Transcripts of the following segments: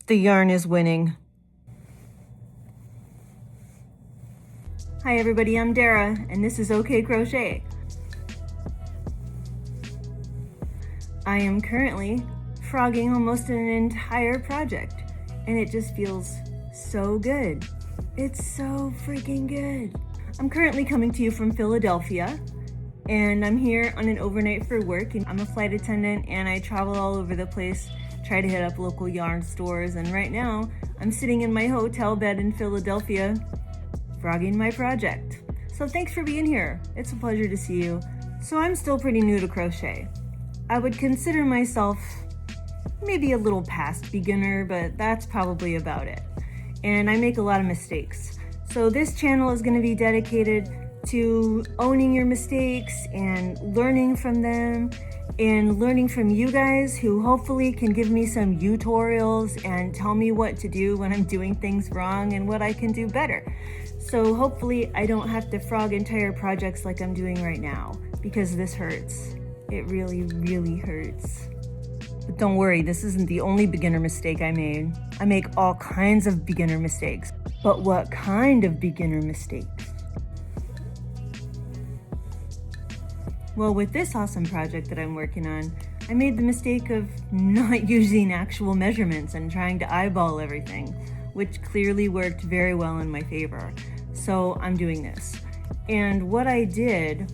The yarn is winning. Hi everybody, I'm Dara, and this is OK Crochet. I am currently frogging almost an entire project, and it just feels so good. It's so freaking good. I'm currently coming to you from Philadelphia, and I'm here on an overnight for work. I'm a flight attendant, and I travel all over the place, try to hit up local yarn stores, and right now I'm sitting in my hotel bed in Philadelphia frogging my project. So thanks for being here. It's a pleasure to see you. So I'm still pretty new to crochet. I would consider myself maybe a little past beginner, but that's probably about it. And I make a lot of mistakes. So this channel is going to be dedicated to owning your mistakes and learning from them, and learning from you guys who hopefully can give me some tutorials and tell me what to do when I'm doing things wrong and what I can do better. So hopefully I don't have to frog entire projects like I'm doing right now, because this hurts. It really, really hurts. But don't worry, this isn't the only beginner mistake I made. I make all kinds of beginner mistakes. But what kind of beginner mistakes? Well, with this awesome project that I'm working on, I made the mistake of not using actual measurements and trying to eyeball everything, which clearly worked very well in my favor. So I'm doing this. And what I did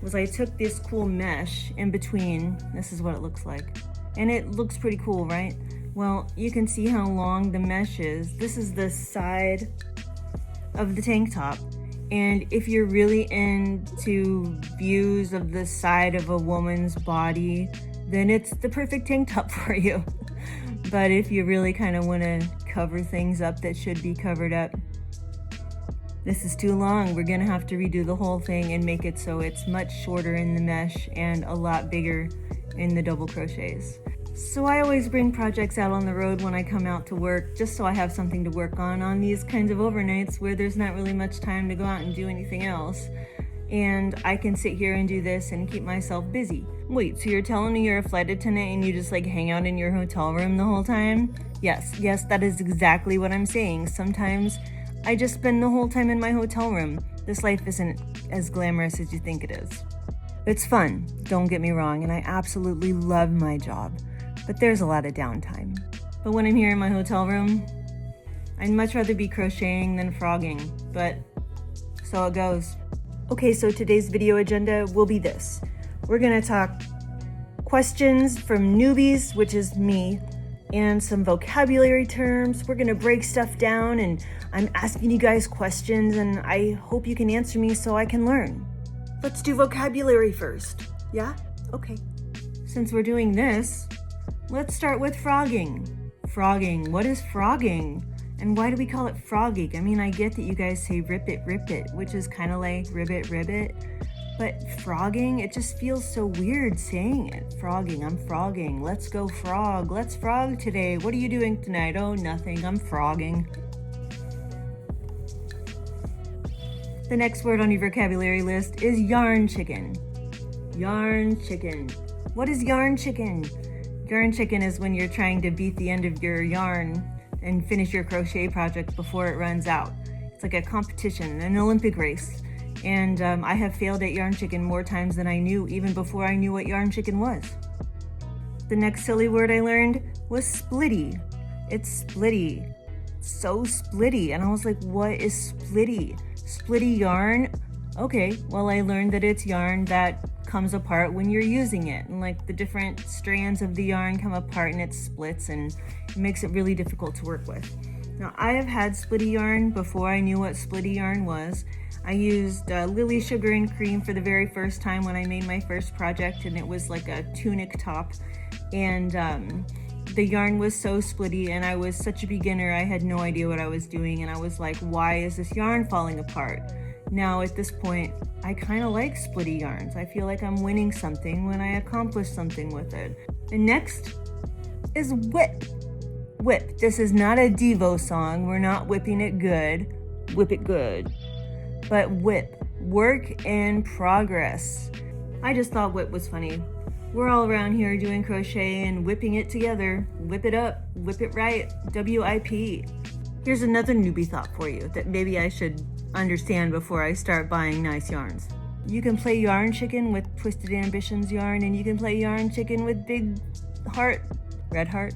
was I took this cool mesh in between. This is what it looks like. And it looks pretty cool, right? Well, you can see how long the mesh is. This is the side of the tank top. And if you're really into views of the side of a woman's body, then it's the perfect tank top for you. But if you really kind of want to cover things up that should be covered up, this is too long. We're gonna have to redo the whole thing and make it so it's much shorter in the mesh and a lot bigger in the double crochets. So I always bring projects out on the road when I come out to work, just so I have something to work on these kinds of overnights where there's not really much time to go out and do anything else. And I can sit here and do this and keep myself busy. Wait, so you're telling me you're a flight attendant and you just like hang out in your hotel room the whole time? Yes, that is exactly what I'm saying. Sometimes I just spend the whole time in my hotel room. This life isn't as glamorous as you think it is. It's fun, don't get me wrong, and I absolutely love my job. But there's a lot of downtime. But when I'm here in my hotel room, I'd much rather be crocheting than frogging, but so it goes. Okay, so today's video agenda will be this. We're gonna talk questions from newbies, which is me, and some vocabulary terms. We're gonna break stuff down, and I'm asking you guys questions, and I hope you can answer me so I can learn. Let's do vocabulary first, yeah? Okay. Since we're doing this, let's start with frogging. Frogging, what is frogging? And why do we call it frogging? I mean, I get that you guys say rip it, which is kind of like ribbit, but frogging, it just feels so weird saying it. Frogging, I'm frogging, let's go frog, let's frog today. What are you doing tonight? Oh, nothing, I'm frogging. The next word on your vocabulary list is yarn chicken. Yarn chicken. What is yarn chicken? Yarn chicken is when you're trying to beat the end of your yarn and finish your crochet project before it runs out. It's like a competition, an Olympic race. And I have failed at yarn chicken more times than I knew, even before I knew what yarn chicken was. The next silly word I learned was splitty. It's splitty. So splitty. And I was like, what is splitty? Splitty yarn? Okay, well, I learned that it's yarn that comes apart when you're using it, and like the different strands of the yarn come apart and it splits, and it makes it really difficult to work with. Now, I have had splitty yarn before I knew what splitty yarn was. I used lily sugar and cream for the very first time when I made my first project, and it was like a tunic top, and the yarn was so splitty, and I was such a beginner. I had no idea what I was doing, and I was like, why is this yarn falling apart? Now at this point, I kind of like splitty yarns. I feel like I'm winning something when I accomplish something with it. And next is whip. Whip. This is not a Devo song. We're not whipping it good. Whip it good. But whip. Work in progress. I just thought whip was funny. We're all around here doing crochet and whipping it together. Whip it up, whip it right, WIP. Here's another newbie thought for you that maybe I should understand before I start buying nice yarns. You can play yarn chicken with Twisted Ambitions yarn, and you can play yarn chicken with Big Heart, Red Heart,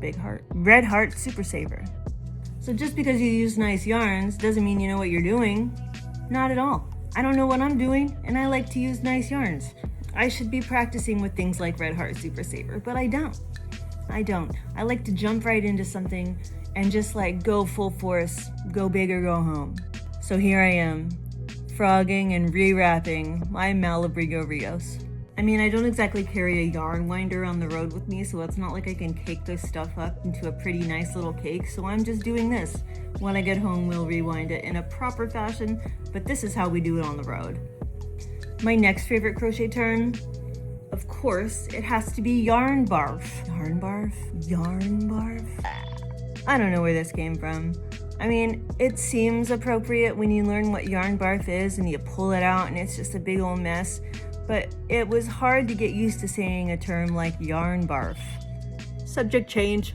Big Heart, Red Heart Super Saver. So just because you use nice yarns doesn't mean you know what you're doing. Not at all. I don't know what I'm doing, and I like to use nice yarns. I should be practicing with things like Red Heart Super Saver, but I don't. I like to jump right into something and just like go full force, go big or go home. So here I am, frogging and rewrapping my Malabrigo Rios. I mean, I don't exactly carry a yarn winder on the road with me, so it's not like I can cake this stuff up into a pretty nice little cake, so I'm just doing this. When I get home, we'll rewind it in a proper fashion, but this is how we do it on the road. My next favorite crochet term, of course, it has to be yarn barf. Yarn barf? Yarn barf? I don't know where this came from. I mean, it seems appropriate when you learn what yarn barf is and you pull it out and it's just a big old mess, but it was hard to get used to saying a term like yarn barf. Subject change.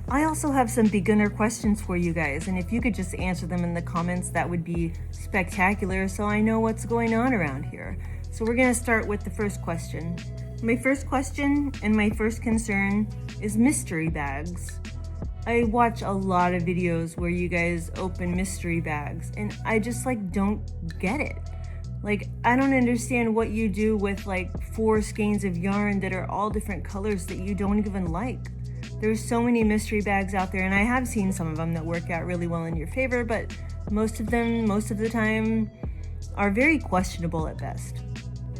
I also have some beginner questions for you guys, and if you could just answer them in the comments, that would be spectacular so I know what's going on around here. So we're gonna start with the first question. My first question and my first concern is mystery bags. I watch a lot of videos where you guys open mystery bags, and I just like don't get it. Like, I don't understand what you do with like 4 skeins of yarn that are all different colors that you don't even like. There's so many mystery bags out there, and I have seen some of them that work out really well in your favor, but most of them, most of the time, are very questionable at best.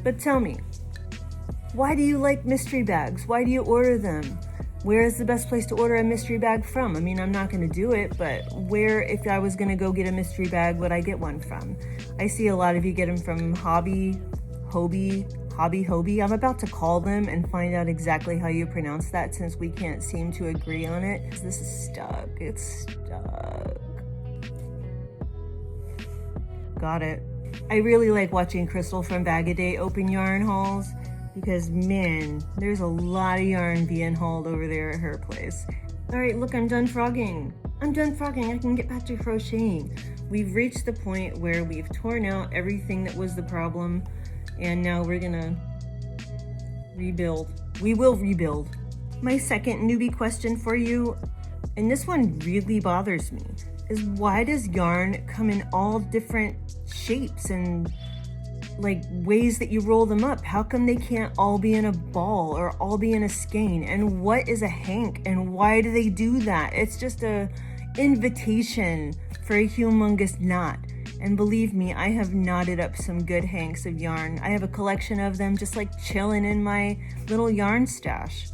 But tell me, why do you like mystery bags? Why do you order them? Where is the best place to order a mystery bag from? I mean, I'm not gonna do it, but where, if I was gonna go get a mystery bag, would I get one from? I see a lot of you get them from Hobby Hobby. I'm about to call them and find out exactly how you pronounce that since we can't seem to agree on it. This is stuck, it's stuck. Got it. I really like watching Crystal from Bag A Day open yarn hauls because man, there's a lot of yarn being hauled over there at her place. All right, look, I'm done frogging. I can get back to crocheting. We've reached the point where we've torn out everything that was the problem, and now we're gonna rebuild. We will rebuild. My second newbie question for you, and this one really bothers me, is why does yarn come in all different shapes and like ways that you roll them up? How come they can't all be in a ball or all be in a skein? And what is a hank and why do they do that? It's just a invitation for a humongous knot. And believe me, I have knotted up some good hanks of yarn. I have a collection of them just like chilling in my little yarn stash.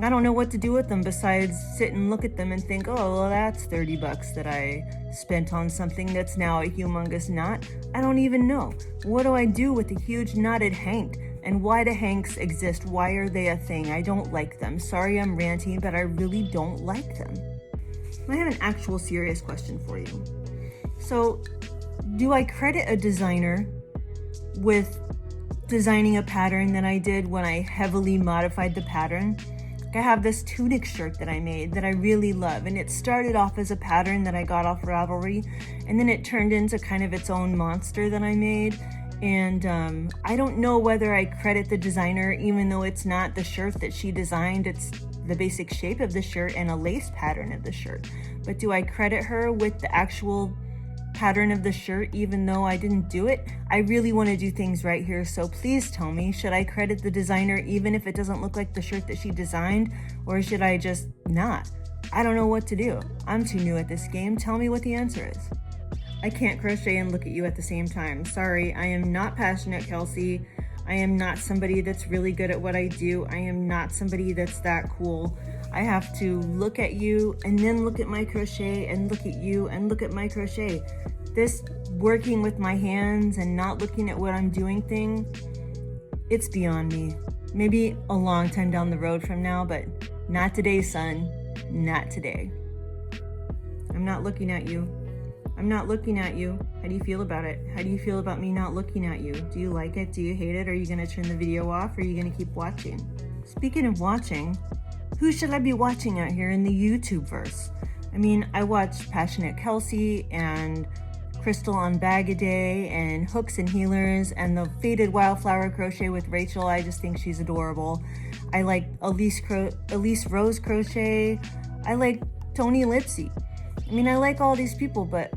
I don't know what to do with them besides sit and look at them and think, oh, well, that's $30 that I spent on something that's now a humongous knot. I don't even know. What do I do with a huge knotted hank? And why do hanks exist? Why are they a thing? I don't like them. Sorry I'm ranting, but I really don't like them. I have an actual serious question for you. So, do I credit a designer with designing a pattern that I did when I heavily modified the pattern? I have this tunic shirt that I made that I really love, and it started off as a pattern that I got off Ravelry, and then it turned into kind of its own monster that I made. And I don't know whether I credit the designer, even though it's not the shirt that she designed. It's the basic shape of the shirt and a lace pattern of the shirt. But do I credit her with the actual pattern of the shirt even though I didn't do it? I really want to do things right here, so please tell me, should I credit the designer even if it doesn't look like the shirt that she designed, or should I just not? I don't know what to do. I'm too new at this game. Tell me what the answer is. I can't crochet and look at you at the same time. Sorry, I am not passionate, Kelsey. I am not somebody that's really good at what I do. I am not somebody that's that cool. I have to look at you and then look at my crochet and look at you and look at my crochet. This working with my hands and not looking at what I'm doing thing, it's beyond me. Maybe a long time down the road from now, but not today, son. Not today. I'm not looking at you. I'm not looking at you. How do you feel about it? How do you feel about me not looking at you? Do you like it? Do you hate it? Are you gonna turn the video off or are you gonna keep watching? Speaking of watching, who should I be watching out here in the YouTube verse? I mean, I watch Passionate Kelsey and Crystal on Bag-A-Day and Hooks and Healers and the Faded Wildflower Crochet with Rachel. I just think she's adorable. I like Elise Rose Crochet. I like Tony Lipsy. I mean, I like all these people, but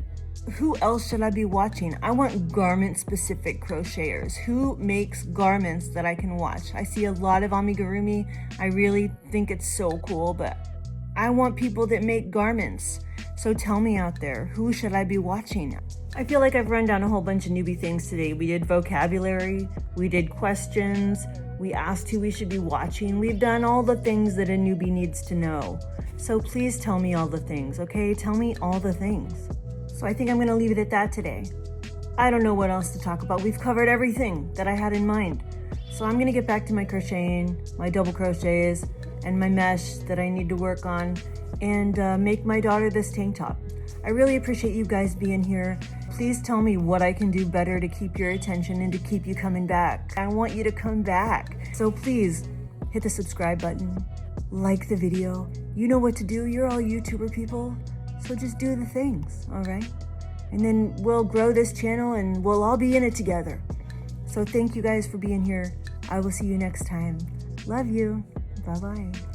who else should I be watching? I want garment-specific crocheters. Who makes garments that I can watch? I see a lot of amigurumi. I really think it's so cool, but I want people that make garments. So tell me out there, who should I be watching? I feel like I've run down a whole bunch of newbie things today. We did vocabulary, we did questions, we asked who we should be watching. We've done all the things that a newbie needs to know. So please tell me all the things, okay? Tell me all the things. So I think I'm gonna leave it at that today. I don't know what else to talk about. We've covered everything that I had in mind. So I'm gonna get back to my crocheting, my double crochets, and my mesh that I need to work on, and make my daughter this tank top. I really appreciate you guys being here. Please tell me what I can do better to keep your attention and to keep you coming back. I want you to come back. So please hit the subscribe button, like the video. You know what to do. You're all YouTuber people. So just do the things, all right? And then we'll grow this channel and we'll all be in it together. So thank you guys for being here. I will see you next time. Love you. Bye-bye.